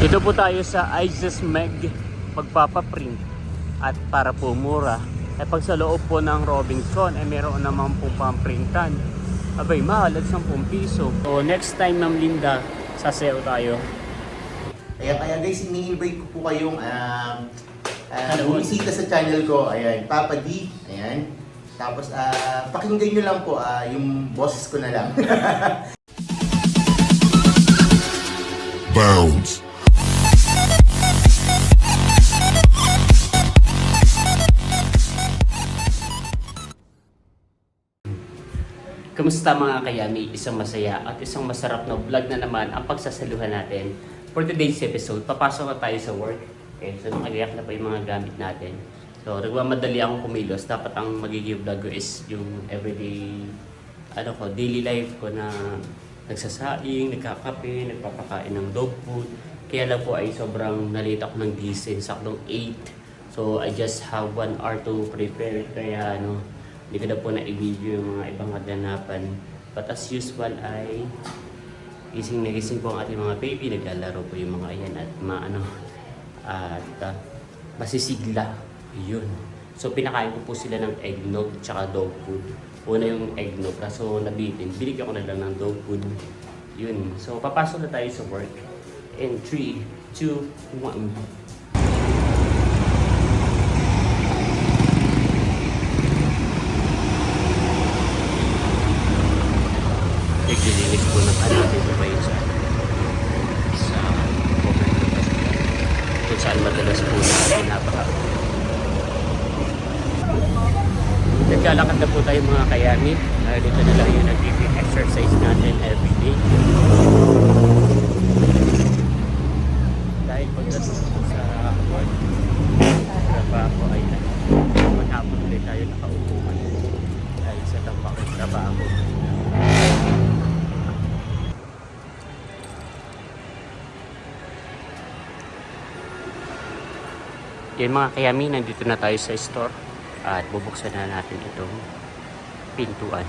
Dito po tayo sa Isis Meg magpapaprint at para po mura ay pag sa loob po ng Robinson ay meron naman po pamprintan. Abay mahal at 10 piso. So next time Ma'am Linda, sasayaw tayo. Kaya guys, ini-invite ko po kayong bumisita sa channel ko. Ayan, Papa D. Ayan. Tapos pakinggan nyo lang po yung boses ko na lang. Bounce. Kamusta mga kayami? Isang masaya at isang masarap na vlog na naman ang pagsasaluhan natin. For today's episode, papasok na tayo sa work. Okay, so nakagayak na pa yung mga gamit natin. So nagmamadali akong kumilos. Dapat ang magiging vlog ko is yung everyday, daily life ko na nagsasaing, nagkakape, nagpapakain ng dog food. Kaya lang po ay sobrang nalate ako ng gising, saktong 8. So I just have 1 hour to prepare. Kaya hindi ko na po na-i-video yung mga ibang kaganapan. But as usual ay gising na gising po ang ating mga baby. Naglalaro po yung mga ayan at masisigla. Yun. So pinakain ko po sila ng eggnog tsaka dog food. Una yung eggnog kaso nabitin. Binigyan ko na lang ng dog food. Yun. So papasok na tayo sa work. In 3, 2, 1. Naglilinis po ng natin sa bayo sa kung saan madalas po na pinapaka. Naglalakad na po tayo mga kayami. Dito na lang yung nag-giving exercise natin everyday. Dahil pagdating po sa work, trabaho ay manhapon ulit tayo nakaupuan dahil sa tampak ng trabaho. Yan mga kayami, nandito na tayo sa store at bubuksan na natin itong pintuan.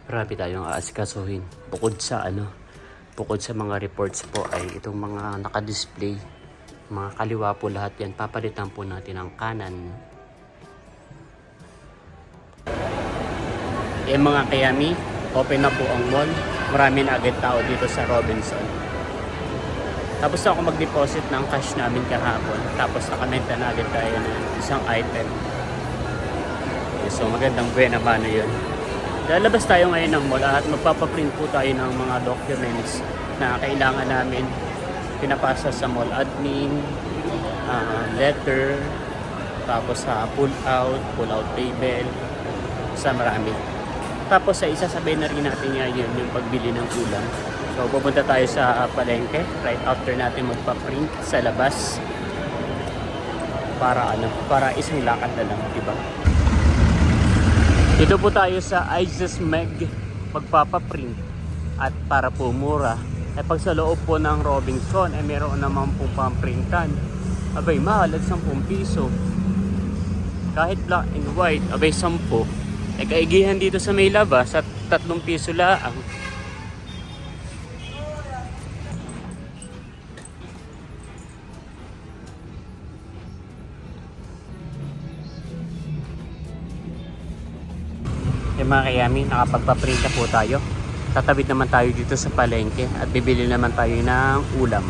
Marami tayong aasikasuhin. Bukod sa mga reports po ay itong mga naka-display. Mga kaliwa po lahat yan. Papalitan po natin ang kanan. Mga kayami, open na po ang mall. Marami na agad tao dito sa Robinson. Tapos ako mag-deposit ng cash namin kahapon. Tapos nakamenta na agad tayo ng isang item. So magandang buena ba na yun. Lalabas tayo ngayon ng mall at magpapaprint po tayo ng mga documents na kailangan namin. Pinapasa sa mall admin, letter, tapos sa pull out table, sa marami. Tapos sa isasabay na rin natin ngayon yung pagbili ng ulam. So pupunta tayo sa palengke right after natin magpa-print sa labas. Para isang lakad na lang, diba? Dito po tayo sa Isis Meg magpapaprint at para po mura. Ay pag sa loob po ng Robinson ay meron naman pong pamprintan. Abay mahal at 10 piso. Kahit black and white, abay 10. Ay kaigihan dito sa may labas at 3 piso laang. Yung mga kayami, nakapagpaprint na po tayo. Tatawid naman tayo dito sa palengke at bibili naman tayo ng ulam.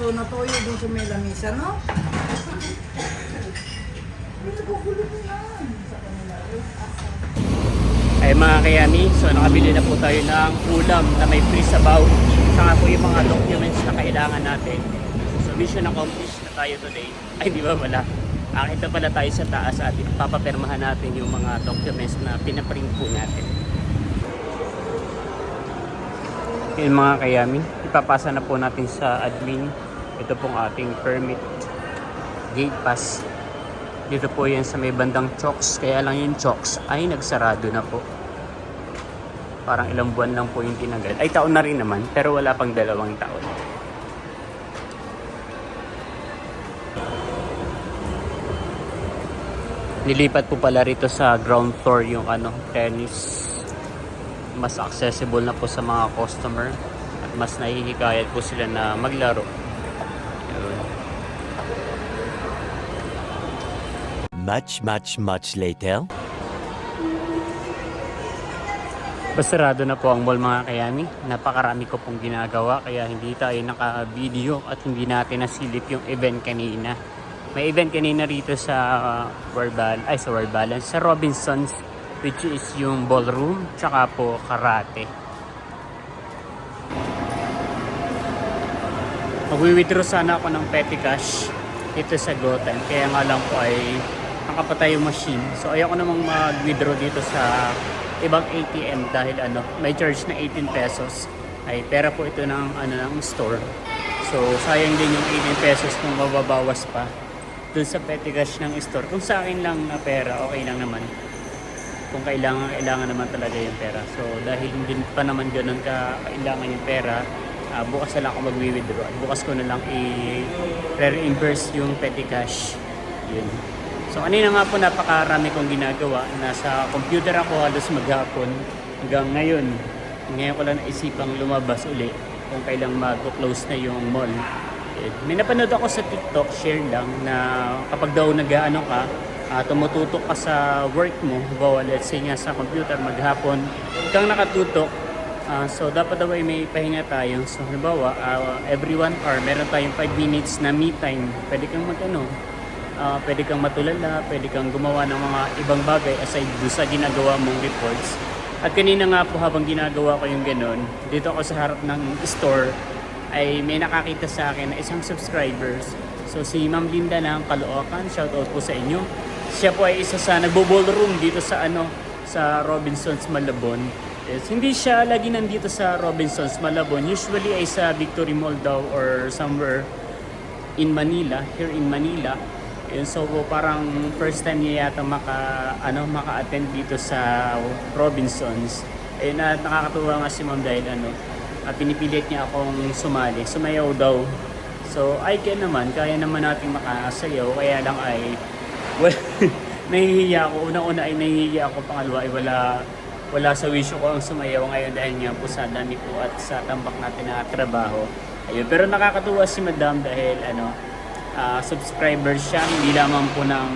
Natuyo dun sa may lamisa, no? Ay mga kayami, so nakabili na po tayo ng ulam na may free sabaw. Saka po yung mga documents na kailangan natin. So mission accomplished na tayo today. Ay di ba wala? Ito pala tayo sa taas at papapirmahan natin yung mga documents na pinaprint po natin. Yung mga kayamin, ipapasa na po natin sa admin. Ito pong ating permit gate pass. Dito po yan sa may bandang chokes. Kaya lang yung chokes ay nagsarado na po. Parang ilang buwan lang po yung tinagal. Ay, taon na rin naman, pero wala pang 2 taon. Nilipat po pala rito sa ground floor yung tennis. Mas accessible na po sa mga customer at mas nahihikayat po sila na maglaro. Yun. Much later. Basarado na po ang mall mga kayami. Napakarami ko pong ginagawa kaya hindi tayo naka-video at hindi natin nasilip yung event kanina. May event kanina rito sa sa Robinsons, which is yung ballroom tsaka po karate. Magwi-withdraw sana ako ng petty cash dito sa GoTyme, kaya nga lang po ay nakapatay yung machine. So ayoko namang mag-withdraw dito sa ibang ATM dahil may charge na 18 pesos. Ay pera po ito ng store. So sayang din yung 18 pesos kung mababawas pa dun sa petty cash ng store. Kung sa akin lang na pera, okay lang naman. Kung kailangan naman talaga yung pera. So dahil hindi pa naman ganun kailangan yung pera, bukas na lang ako mag-withdraw. At bukas ko na lang i-reimburse yung petty cash. Yun. So kanina nga po napakarami kong ginagawa. Nasa computer ako halos maghapon hanggang ngayon. Ngayon ko lang naisipang lumabas uli kung kailang mag-close na yung mall. May napanood ako sa TikTok, share lang, na kapag daw tumututok ka sa work mo, let's say nga sa computer maghapon, kang nakatutok, so dapat daw ay may pahinga tayo. So halimbawa, every 1 hour, meron tayong 5 minutes na me time. Pwede kang pwede kang matulala, pwede kang gumawa ng mga ibang bagay aside do sa ginagawa mong reports. At kanina nga po habang ginagawa ko yung ganun, dito ako sa harap ng store, ay may nakakita sa akin na isang subscribers. So si Ma'am Linda ng Caloocan, shoutout po sa inyo. Siya po ay isa sa nagbo-ballroom dito sa sa Robinsons Malabon. Yes, hindi siya lagi nandito sa Robinsons Malabon. Usually ay sa Victory Mall daw or somewhere in Manila, here in Manila. And so parang first time niya yata maka-attend dito sa Robinsons. Ayun, nakakatuwa nga si Ma'am dahil pinipilit niya akong sumali. Sumayaw daw. So, kaya naman nating makasayaw. Kaya lang nahihiya ako. Una-una ay nahihiya ako. Pangalawa ay wala sa wisyo ko ang sumayaw ngayon dahil nga po sa dami po at sa tambak natin na trabaho. Ayun. Pero nakakatuwa si Madam dahil subscriber siya. Hindi lamang po ng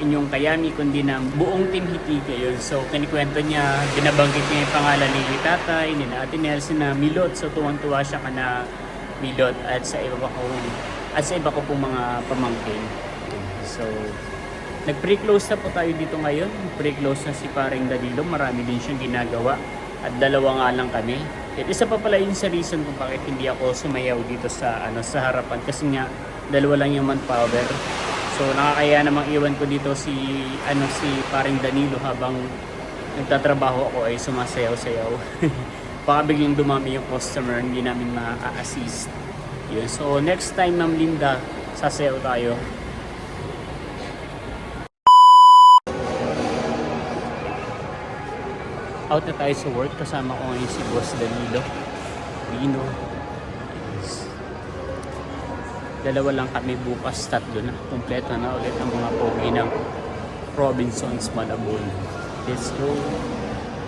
inyong kayami kundi ng buong Team Hitika yun. So kinikwento niya, binabanggit niya yung pangalan ni Tatay, ni Ate Nelson na Milot. So tuwang-tuwa siya kana Milot at sa iba ko pong mga pamangkin. So nag-pre-close na po tayo dito ngayon. Pre-close na si Paring Danilo, marami din siyang ginagawa at 2 nga lang kami. At isa pa pala yung sa reason kung bakit hindi ako sumayaw dito sa sa harapan kasi nga 2 lang yung manpower. So nakakaya namang iwan ko dito si Paring Danilo habang nagtatrabaho ako ay sumasayaw-sayaw. Baka biglang dumami yung customer, hindi namin ma-assist. Yun. So next time Ma'am Linda, sasayaw tayo. Out na tayo sa work, kasama ko ngayon si Boss Danilo. Lino. 2 lang kami bukas, 3 na. Kompleto na ulit ang mga pogi ng Robinsons Malabon. Let's go.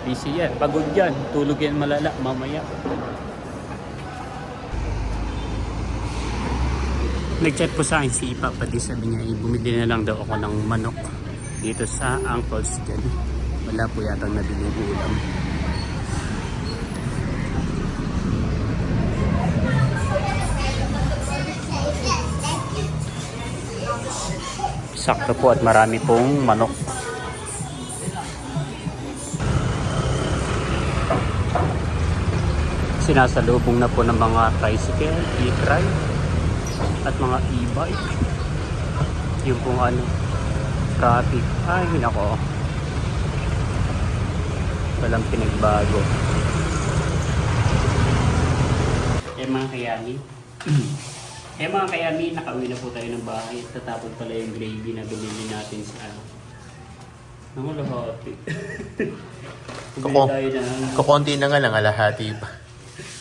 Busy yan. Pagod yan. Tulog yan malala mamaya. Nag-chat po sa akin si Papa D. Sabi niya, bumili na lang daw ako ng manok dito sa Uncle's dyan. Wala po yata nabiling ulam. Sakto po at marami pong manok. Sinasalubong na po ng mga tricycle, e-trike at mga e-bike. Yung kung ano, traffic. Ay, nako. Walang pinagbago. Mga kayami. Mga kayami, nakauwi na po tayo ng bahay. Tatapon pala yung gravy na binili natin sa ano. Lahati. Bumili tayo ng... Kukunti na nga lang, alahati pa.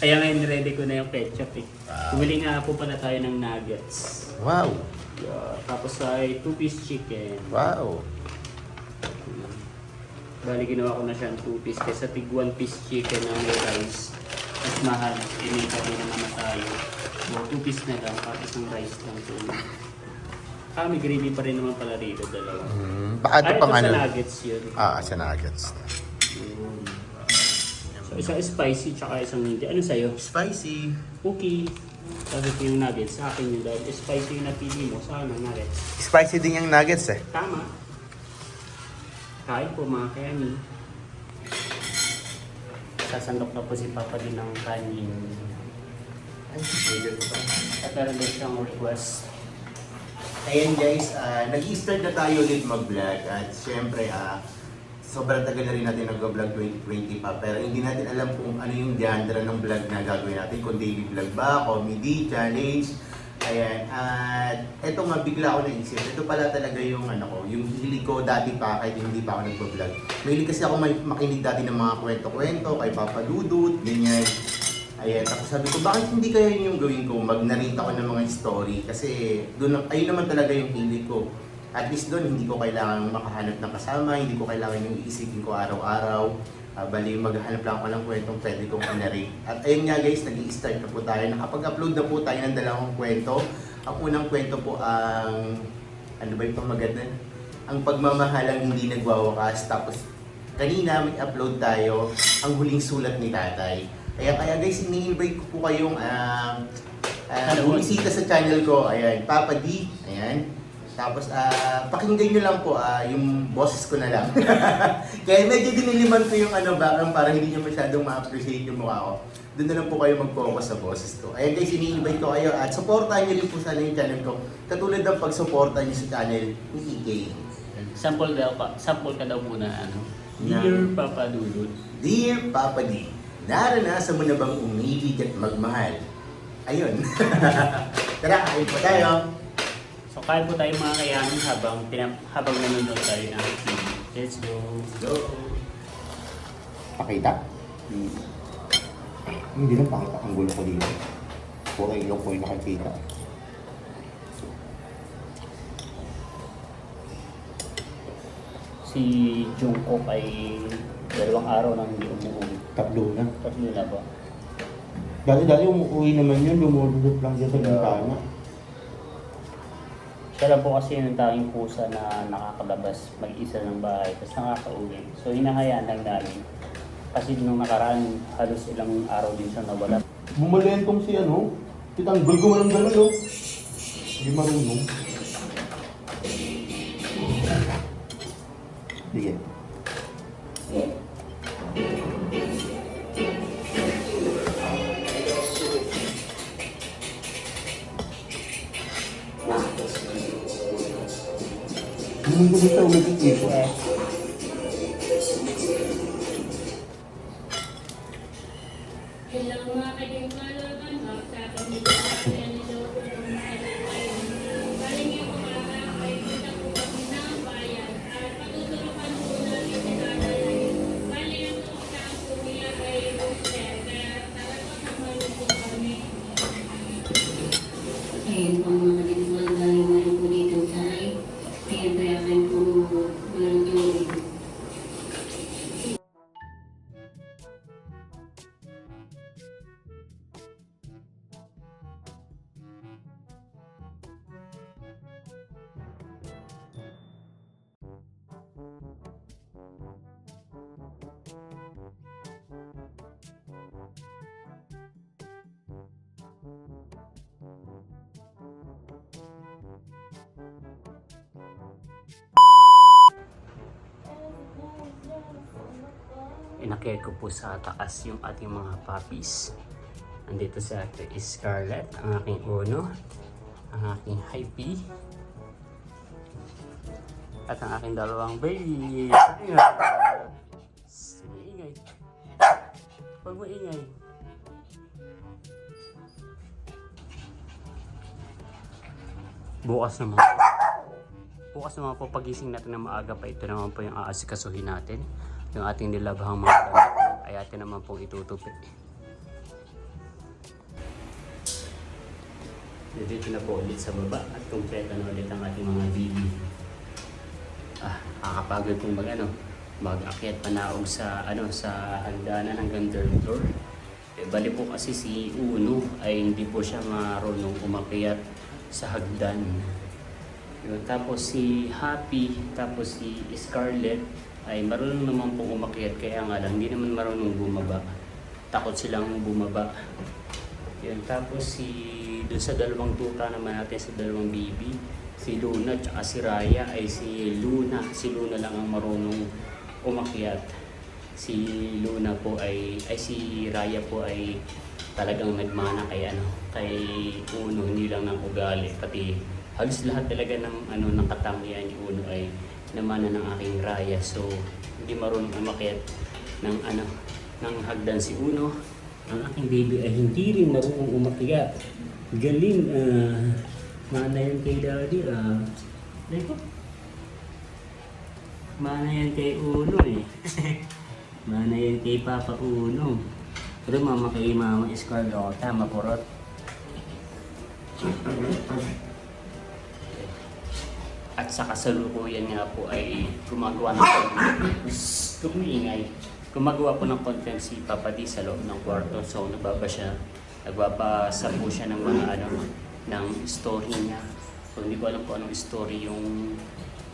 Kaya ngayon ready ko na yung ketchup eh. Bumili nga po pala tayo ng nuggets. Wow! Yeah, tapos ay 2-piece chicken. Wow! Bali ginawa ko na siyang 2-piece kaysa tig 1-piece chicken na may rice. Mas mahal, inita din naman tayo. So 2-piece na lang, tapos ng rice lang po. May gravy pa rin naman pala rito, dalawa. Baka ito pang ito ano? sa nuggets yun. Sa nuggets. Yun. So isang spicy tsaka isang hindi. Ano sa'yo? Spicy! Okay. Sabi ko yung nuggets, sa akin yung dahil spicy yung napili mo, sa ano nuggets. Spicy din yung nuggets eh. Tama. Kain po mga kayami. Sasandok na po si Papa din ng kanin. Ay, pwede ko pa. At meron din siyang request. Ayan guys, nag-start na tayo ulit mag-vlog at syempre sobrang tagal na rin natin nag-vlog 2020 pa pero hindi natin alam kung ano yung genre ng vlog na gagawin natin, kung daily vlog ba, comedy, challenge. Ayan, at eto nga bigla ako naisip, ito pala talaga yung yung hilig ko dati pa kahit hindi pa ako nag-vlog. Mahilig kasi ako makinig dati ng mga kwento-kwento kay Papa Dudut, ganyan. Ayan, tapos sabi ko, bakit hindi kaya yun yung gawin ko? Mag-narrate ako ng mga story kasi doon, ayun naman talaga yung hilig ko. At least doon, hindi ko kailangan makahanap ng kasama, hindi ko kailangan yung iisipin ko araw-araw. Bali, maghanap lang ako ng kwentong pwede kong narrate. At ayun nga guys, nag-i-start na po tayo. Nakapag-upload na po tayo ng dalawang kwento. Ang unang kwento po ang, ano ba yung pamagatan? Ang pagmamahalang hindi nagwawakas. Tapos, kanina may upload tayo, ang huling sulat ni tatay. Kaya guys, ini-invite ko po kayong bumisita sa channel ko. Ayan, Papa D. Ayan. Tapos, pakinggan nyo lang po yung boses ko na lang. Kaya medyo diniliman ko yung bakang para hindi nyo masyadong ma-appreciate yung mukha ko. Doon na lang po kayo mag-focus sa boses ko. Ayan guys, ini-invite ko kayo at supportahan nyo rin po sana yung channel ko. Katulad ng pag-supporta nyo sa channel ni EK. Sample ka daw muna Dear Papa Dudut. Dear Papa D, naranasan mo na bang umibig at magmahal? Ayun. Tara, kain po tayo. So kain po tayo mga kayamin habang nanonood tayo ng TV. Let's go. Go. Pakita? Hindi lang pakita ang gulo ko dito. Puro ilong ko yung nakikita. Si Jungkook ay 2 araw nang hindi umuwi. Tatlo na. 3 na ba? Dati umuwi naman yun, lumululot lang dyan sa bintana. Siya lang po kasi yung tanging pusa na nakakalabas mag-isa ng bahay tapos nakaka-uwi. So hinahayaan lang namin. Kasi nung nakaraan halos ilang araw din siya nawala. Bumalentong si titanggol ko walang gano'n Hindi marunong. Sige. Hindi ko siya ulit ito. Ayun po mga kapitbahay meron po dito tayo. Kaya po meron tubig. Inakay ko po sa taas yung ating mga puppies. Andito sa atin is Scarlett, ang aking uno, ang aking Hypee, At ang aking dalawang baby. Maingay. Huwag maingay. Bukas naman po pagising natin ng maaga pa, ito naman po yung aasikasuhin natin. Yung ating nilabahang mga damit ay atin naman pong itutupi. Dito na po ulit sa baba at kumpleto na ulit ang ating mga baby. Kakapagod kong mag-akyat panaog sa sa hagdanan hanggang third floor. Bali po kasi si Uno ay hindi po siya marunong umakyat sa hagdan. Yun. Tapos si Happy, tapos si Scarlett ay marunong naman po umakyat, kaya nga lang hindi naman marunong bumaba. Takot silang bumaba. Yun. Tapos doon sa dalawang tuta naman natin, sa dalawang baby, si Luna at si Raya, ay si Luna lang ang marunong umakyat. Si Luna po si Raya po ay talagang nagmana kay Uno, hindi lang ng ugali, pati halos lahat talaga ng katangian ni Uno ay namana ng aking Raya. So hindi marunong umakyat ng hagdan si Uno. Ang aking baby ay hindi rin marunong umakyat. Galing, mana yan kay Daddy, Dito. Mana yan kay Uno eh. Mana yan kay Papa Uno. Pero mama kay Mama Scarlett, tama purot. At sa kasalukuyan nga po ay gumagawa po ng content si Papa D sa loob ng kwarto. So nagbabasa po siya ng mga ng story niya. So hindi ko alam kung anong story yung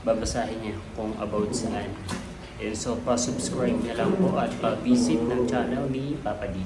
babasahin niya, kung about saan. And so pa-subscribe niya lang po at pa-visit ng channel ni Papa D.